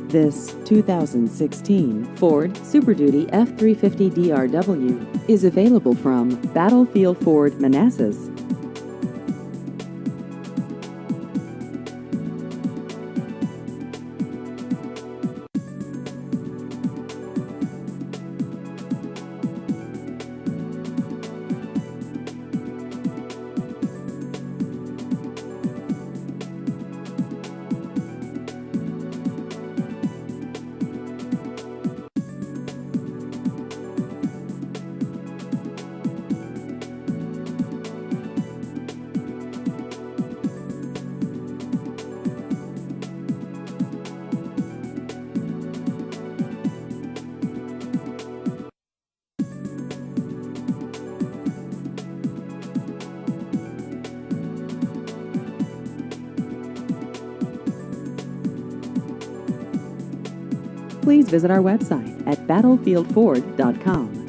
This 2016 Ford Super Duty F-350 DRW is available from Battlefield Ford, Manassas. Please visit our website at battlefieldford.com.